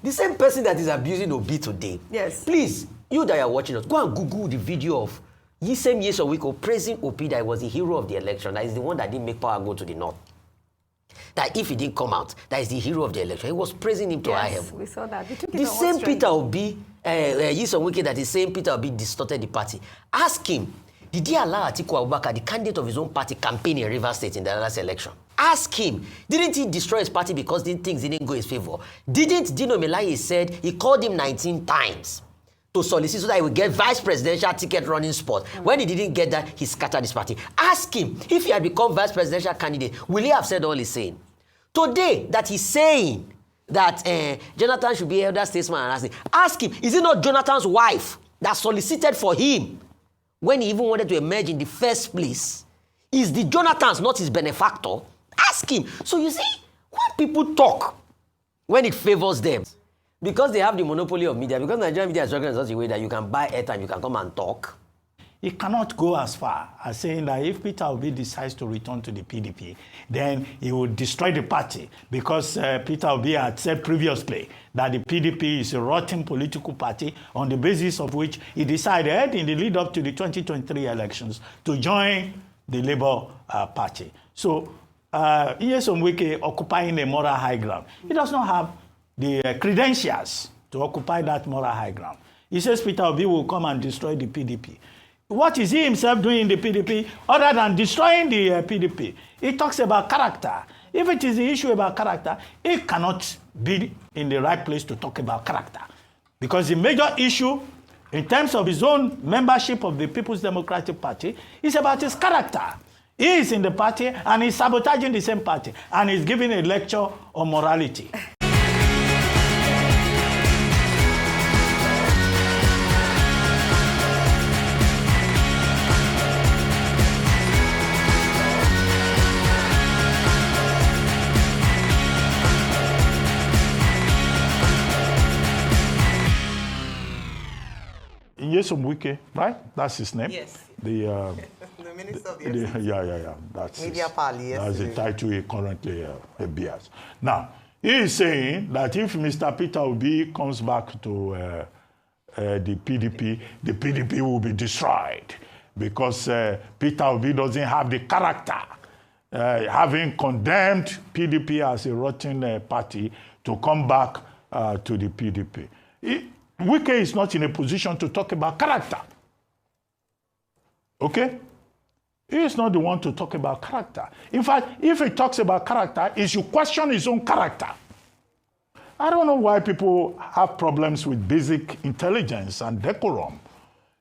The same person that is abusing Obi today. Yes. Please, you that are watching us, go and Google the video of Nyesom Wike praising Obi that was the hero of the election. That is the one that didn't make power go to the north. That if he didn't come out, that is the hero of the election. He was praising him to high heaven. Yes, we saw that. The same Peter Obi, Nyesom Wike that is saying Peter Obi distorted the party. Ask him, did he allow Atiku Abubakar, the candidate of his own party, campaign in Rivers State in the last election? Ask him, didn't he destroy his party because things didn't go his favor? Didn't Dino Melaye said he called him 19 times to solicit so that he would get vice presidential ticket running spot? When he didn't get that, he scattered his party. Ask him, if he had become vice presidential candidate, will he have said all he's saying? Today, that he's saying that Jonathan should be elder statesman and ask him, is it not Jonathan's wife that solicited for him when he even wanted to emerge in the first place? Is the Jonathans not his benefactor? Ask him. So you see, when people talk, when it favors them, because they have the monopoly of media, because Nigerian media is structured in such a way that you can buy airtime, you can come and talk. He cannot go as far as saying that if Peter Obi decides to return to the PDP, then he will destroy the party, because Peter Obi had said previously that the PDP is a rotten political party, on the basis of which he decided in the lead up to the 2023 elections to join the Labour Party. So Nyesom Wike occupying a moral high ground. He does not have the credentials to occupy that moral high ground. He says Peter Obi will come and destroy the PDP. What is he himself doing in the PDP other than destroying the PDP? He talks about character. If it is the issue about character, he cannot be in the right place to talk about character. Because the major issue in terms of his own membership of the People's Democratic Party is about his character. He is in the party and he's sabotaging the same party and he's giving a lecture on morality. Nyesom Wike, right? That's his name? Yes. The Minister of the yeah. That's Media Pally, yes. That's the title he currently bears. Now, he is saying that if Mr. Peter Obi comes back to the PDP will be destroyed because Peter Obi doesn't have the character, having condemned PDP as a rotten party, to come back to the PDP. Wike is not in a position to talk about character. Okay? He is not the one to talk about character. In fact, if he talks about character, he should question his own character. I don't know why people have problems with basic intelligence and decorum.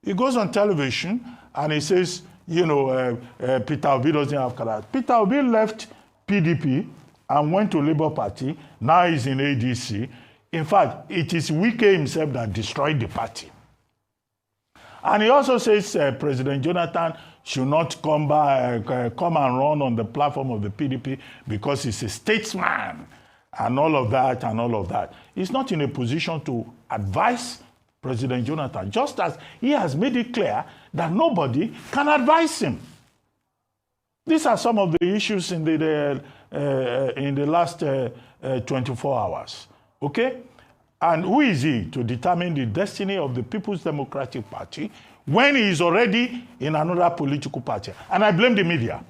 He goes on television and he says, Peter Obi doesn't have character. Peter Obi left PDP and went to Labour Party. Now he's in ADC. In fact, it is Wike himself that destroyed the party. And he also says President Jonathan should not come and run on the platform of the PDP because he's a statesman and all of that. He's not in a position to advise President Jonathan, just as he has made it clear that nobody can advise him. These are some of the issues in the last 24 hours. Okay? And who is he to determine the destiny of the People's Democratic Party when he is already in another political party? And I blame the media.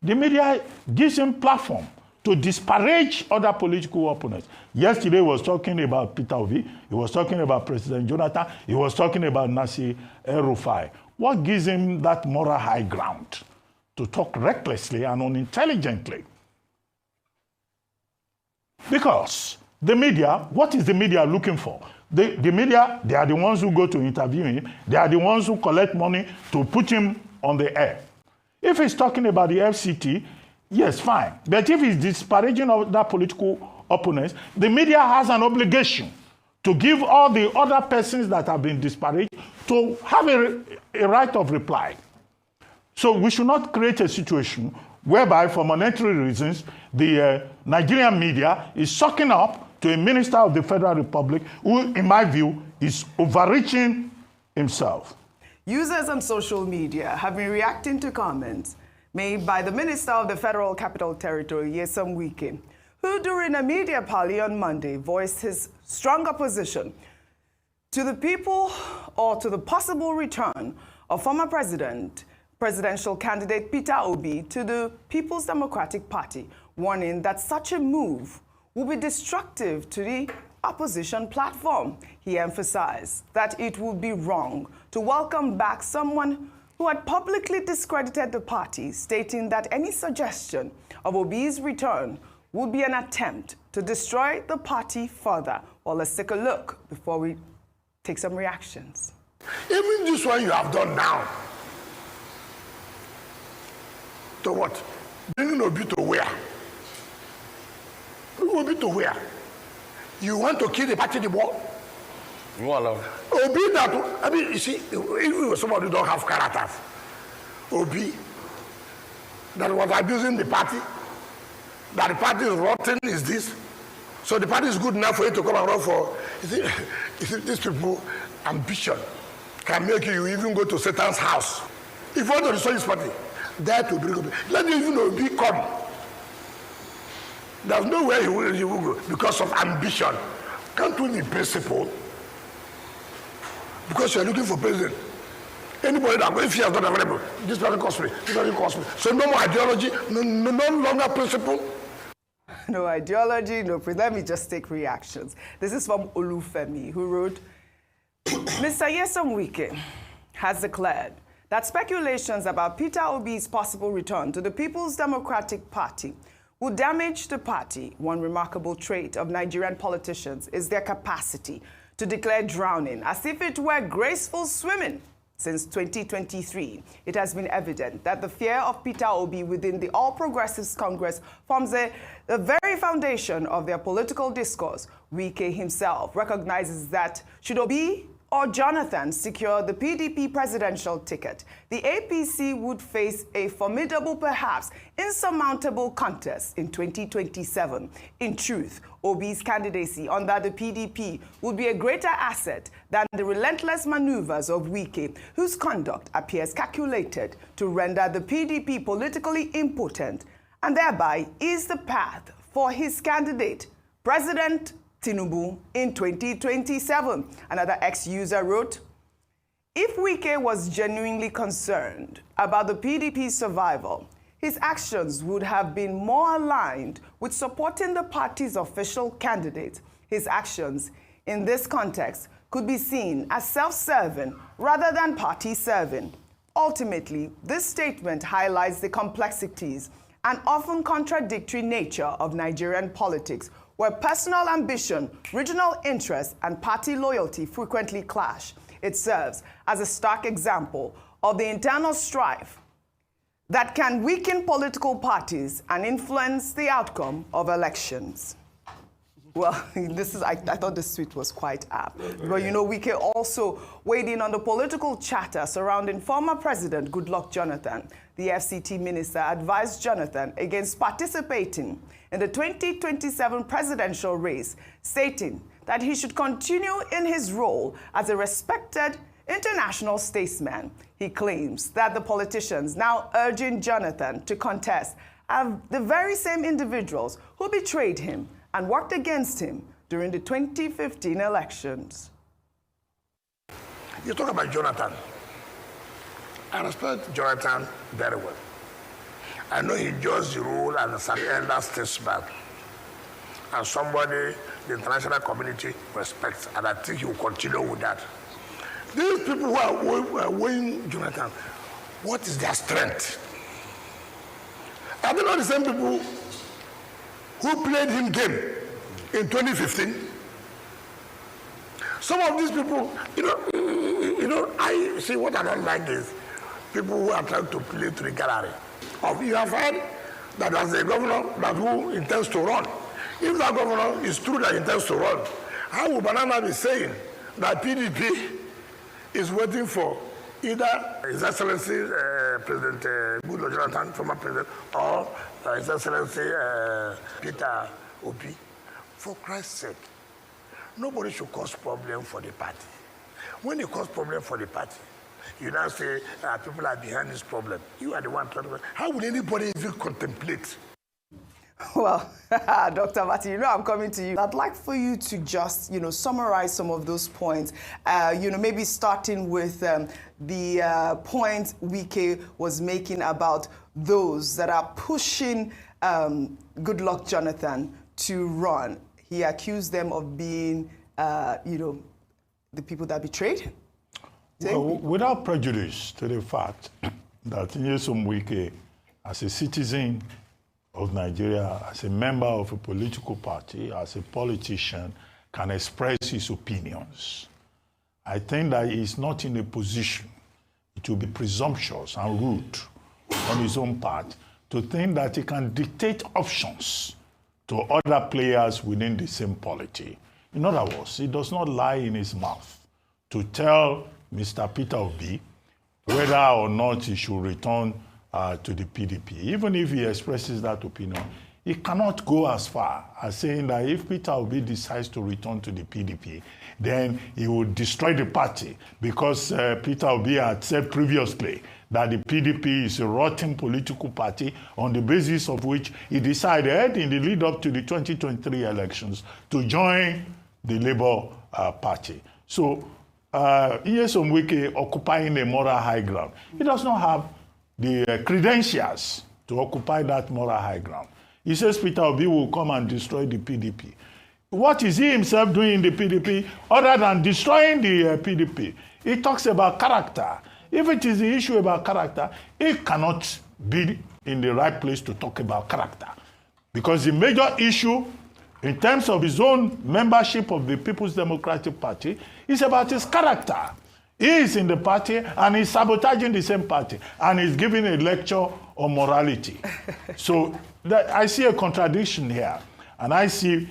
The media gives him platform to disparage other political opponents. Yesterday he was talking about Peter Obi, he was talking about President Jonathan, he was talking about Nasir Rufai. What gives him that moral high ground to talk recklessly and unintelligently? Because the media, what is the media looking for? The media, they are the ones who go to interview him. They are the ones who collect money to put him on the air. If he's talking about the FCT, yes, fine. But if he's disparaging other political opponents, the media has an obligation to give all the other persons that have been disparaged to have a right of reply. So we should not create a situation whereby, for monetary reasons, the Nigerian media is sucking up to a minister of the Federal Republic who, in my view, is overreaching himself. Users on social media have been reacting to comments made by the Minister of the Federal Capital Territory, Nyesom Wike, who during a media parley on Monday voiced his strong opposition to the people or to the possible return of former presidential candidate Peter Obi to the People's Democratic Party, warning that such a move will be destructive to the opposition platform. He emphasized that it would be wrong to welcome back someone who had publicly discredited the party, stating that any suggestion of Obi's return would be an attempt to destroy the party further. Well, let's take a look before we take some reactions. Even this one you have done now. To what? Bringing Obi to where? Obi to where? You want to kill the party, the ball? Obi that, I mean, you see, if somebody don't have characters, Obi, that was abusing the party, that the party is rotten, is this? So the party is good enough for you to come and run for, you see these people, ambition can make you even go to Satan's house. If you want to destroy this party, that will bring Obi. Let me even Obi come. There's no way he will go because of ambition. Can't we be principled? Because you're looking for president. Anybody that, if he has not available, this person costs me, this person costs me. So no more ideology, no longer principle. No ideology, no. Let me just take reactions. This is from Olufemi, who wrote, Mr. Nyesom Wike has declared that speculations about Peter Obi's possible return to the People's Democratic Party would damage the party. One remarkable trait of Nigerian politicians is their capacity to declare drowning as if it were graceful swimming. Since 2023, it has been evident that the fear of Peter Obi within the All Progressives Congress forms the very foundation of their political discourse. Wike himself recognizes that should Obi or Jonathan secure the PDP presidential ticket, the APC would face a formidable, perhaps insurmountable contest in 2027. In truth, Obi's candidacy under the PDP would be a greater asset than the relentless maneuvers of Wike, whose conduct appears calculated to render the PDP politically impotent and thereby ease the path for his candidate, President Tinubu, in 2027. Another ex-user wrote, if Wike was genuinely concerned about the PDP's survival, his actions would have been more aligned with supporting the party's official candidate. His actions in this context could be seen as self-serving rather than party-serving. Ultimately, this statement highlights the complexities and often contradictory nature of Nigerian politics, where personal ambition, regional interest, and party loyalty frequently clash. It serves as a stark example of the internal strife that can weaken political parties and influence the outcome of elections. Well, I thought this tweet was quite apt. But you know, Wike also weighed in on the political chatter surrounding former President Goodluck Jonathan. The FCT minister advised Jonathan against participating in the 2027 presidential race, stating that he should continue in his role as a respected international statesman. He claims that the politicians now urging Jonathan to contest are the very same individuals who betrayed him and worked against him during the 2015 elections. You talk about Jonathan. I respect Jonathan very well. I know he judged the role as an elder statesman and somebody the international community respects, and I think he will continue with that. These people who are weighing Jonathan, what is their strength? Are they not the same people who played him game in 2015? Some of these people, I see what I don't like is people who are trying to play to the gallery. You have heard that there's a governor who intends to run. If that governor is true that he intends to run, how will Banana be saying that PDP is waiting for either His Excellency President Goodluck Jonathan, former president, or His Excellency Peter Obi? For Christ's sake, nobody should cause problem for the party. When you cause problem for the party, you now say people are behind this problem. You are the one trying to. How would anybody even contemplate? Well, Dr. Abati, you know I'm coming to you. I'd like for you to just, summarize some of those points. Maybe starting with the point Wike was making about those that are pushing Goodluck Jonathan to run. He accused them of being, the people that betrayed him. Well, without prejudice to the fact that Nyesom Wike, as a citizen of Nigeria, as a member of a political party, as a politician, can express his opinions, I think that he is not in a position to be presumptuous and rude on his own part to think that he can dictate options to other players within the same polity. In other words, it does not lie in his mouth to tell Mr. Peter Obi whether or not he should return to the PDP. Even if he expresses that opinion, he cannot go as far as saying that if Peter Obi decides to return to the PDP, then he will destroy the party, because Peter Obi had said previously that the PDP is a rotten political party, on the basis of which he decided in the lead up to the 2023 elections to join the Labour Party. So Nyesom Wike occupying a moral high ground. He does not have the credentials to occupy that moral high ground. He says Peter Obi will come and destroy the PDP. What is he himself doing in the PDP other than destroying the PDP? He talks about character. If it is the issue about character, he cannot be in the right place to talk about character. Because the major issue in terms of his own membership of the People's Democratic Party is about his character. He is in the party and he's sabotaging the same party and he's giving a lecture on morality. So I see a contradiction here, and I see,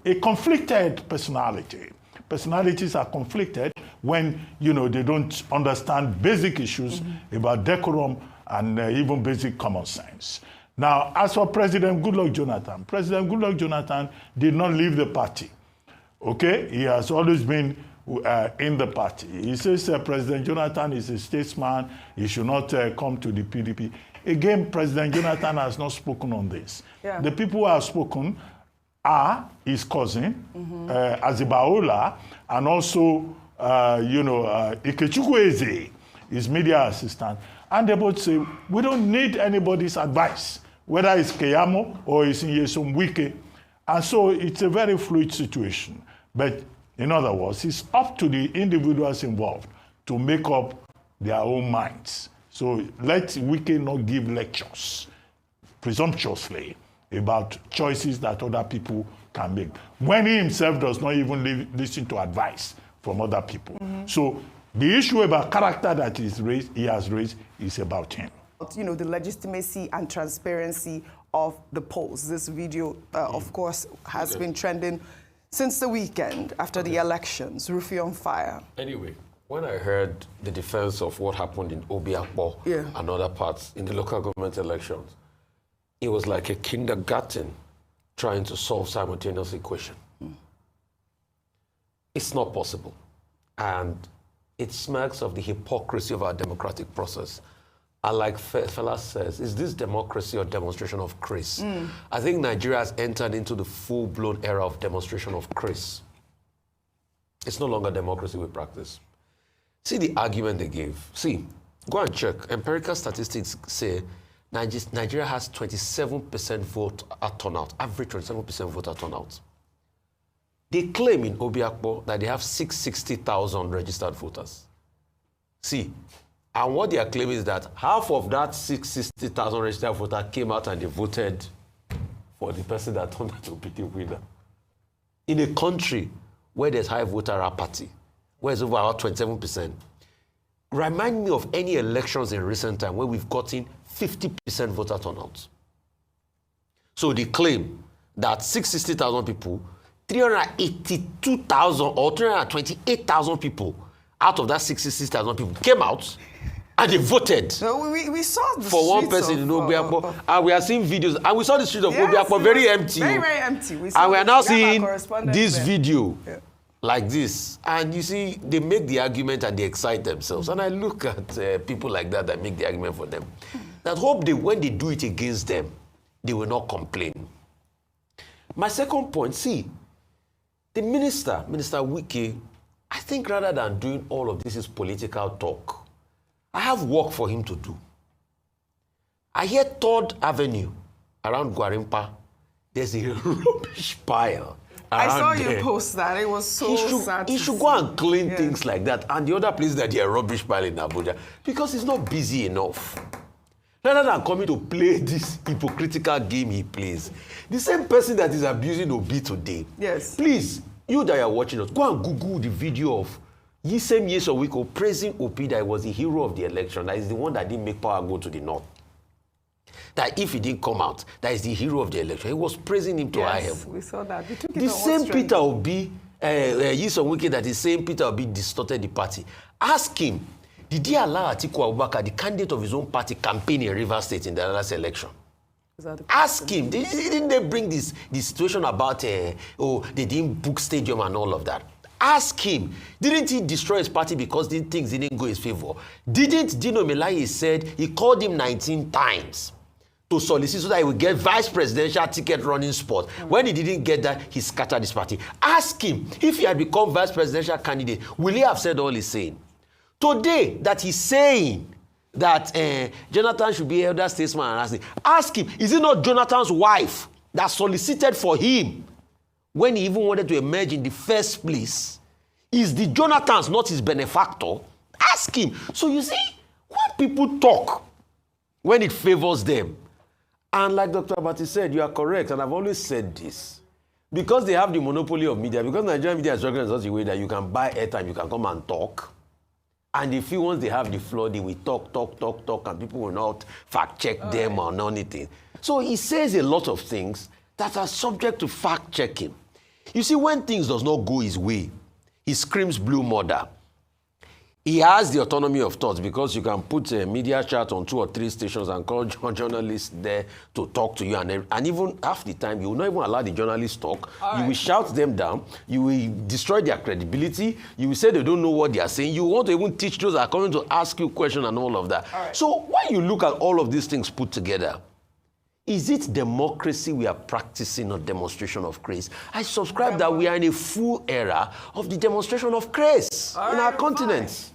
a conflicted personality. Personalities are conflicted when, they don't understand basic issues about decorum and even basic common sense. Now, as for President Goodluck Jonathan did not leave the party. Okay? He has always been in the party. He says President Jonathan is a statesman. He should not come to the PDP. Again, President Jonathan has not spoken on this. Yeah. The people who have spoken are his cousin, Azibaola, and also, Ikechukwu Eze, his media assistant. And they both say, we don't need anybody's advice, whether it's Keyamo or it's Nyesom Wike. And so it's a very fluid situation. But in other words, it's up to the individuals involved to make up their own minds. So let Wike not give lectures presumptuously about choices that other people can make, when he himself does not even listen to advice from other people. So the issue about character that he has raised is about him. The legitimacy and transparency of the polls. This video, of course, has been trending since the weekend after the elections. Rufai on fire. Anyway, when I heard the defense of what happened in Obiakpo and other parts in the local government elections, it was like a kindergarten trying to solve simultaneous equation. It's not possible. And it smacks of the hypocrisy of our democratic process. And like Fela says, is this democracy or demonstration of Chris? I think Nigeria has entered into the full-blown era of demonstration of Chris. It's no longer democracy we practice. See the argument they gave. See, go and check. Empirical statistics say Nigeria has 27% vote at turnout, average 27% voter turnout. They claim in Obiakpo that they have 660,000 registered voters. See, and what they are claiming is that half of that 660,000 registered voters came out and they voted for the person that turned out to be the winner. In a country where there's high voter apathy, where it's over about 27%, remind me of any elections in recent time where we've gotten 50% voter turnout. So they claim that 660,000 people, 382,000 or 328,000 people out of that 660,000 people came out and they voted. So we saw the for one person in Obiakpo, and we are seeing videos, and we saw the streets of Obiakpo very empty. Very, very empty. And we are now seeing this video like this. And you see, they make the argument and they excite themselves. And I look at people like that make the argument for them. That hope when they do it against them, they will not complain. My second point, see, the Minister Wike, I think rather than doing all of this is political talk, I have work for him to do. I hear 3rd Avenue around Gwarimpa, there's a rubbish pile. I saw you there. post that. It was so sad. He should go and clean things like that. And the other place that they are rubbish pile in Abuja, because he's not busy enough. Rather than coming to play this hypocritical game he plays. The same person that is abusing Obi today. Yes. Please, you that are watching us, go and Google the video of Oseni Reuben praising Obi that he was the hero of the election. That is the one that didn't make power go to the north. That if he didn't come out, that is the hero of the election. He was praising him to high heaven. We saw that. We took it The on same one Peter Obi, Wike that is saying Peter Obi distorted the party. Ask him, did he allow Atiku Abubakar, the candidate of his own party, campaign in Rivers State in the last election? Ask him. Didn't they bring this situation about, they didn't book stadium and all of that? Ask him, didn't he destroy his party because things didn't go his favor? Didn't Dino Melaye said he called him 19 times to solicit so that he would get vice presidential ticket running spot? When he didn't get that, he scattered his party. Ask him, if he had become vice presidential candidate, will he have said all he's saying? Today, that he's saying that Jonathan should be elder statesman and ask him, is it not Jonathan's wife that solicited for him when he even wanted to emerge in the first place? Is the Jonathans not his benefactor? Ask him. So you see, when people talk, when it favors them, and like Dr. Abati said, you are correct, and I've always said this, because they have the monopoly of media, because Nigerian media is structured in such a way that you can buy airtime, you can come and talk, and if once they have the floor, they will talk, and people will not fact-check them or anything. So he says a lot of things that are subject to fact-checking. You see, when things does not go his way, he screams blue murder. He has the autonomy of thought because you can put a media chat on 2 or 3 stations and call journalists there to talk to you. And even half the time, you will not even allow the journalists talk. You will shout them down. You will destroy their credibility. You will say they don't know what they are saying. You want to even teach those that are coming to ask you questions and all of that. So when you look at all of these things put together, is it democracy we are practicing or demonstration of grace? I subscribe that we are in a full era of the demonstration of grace in our continent.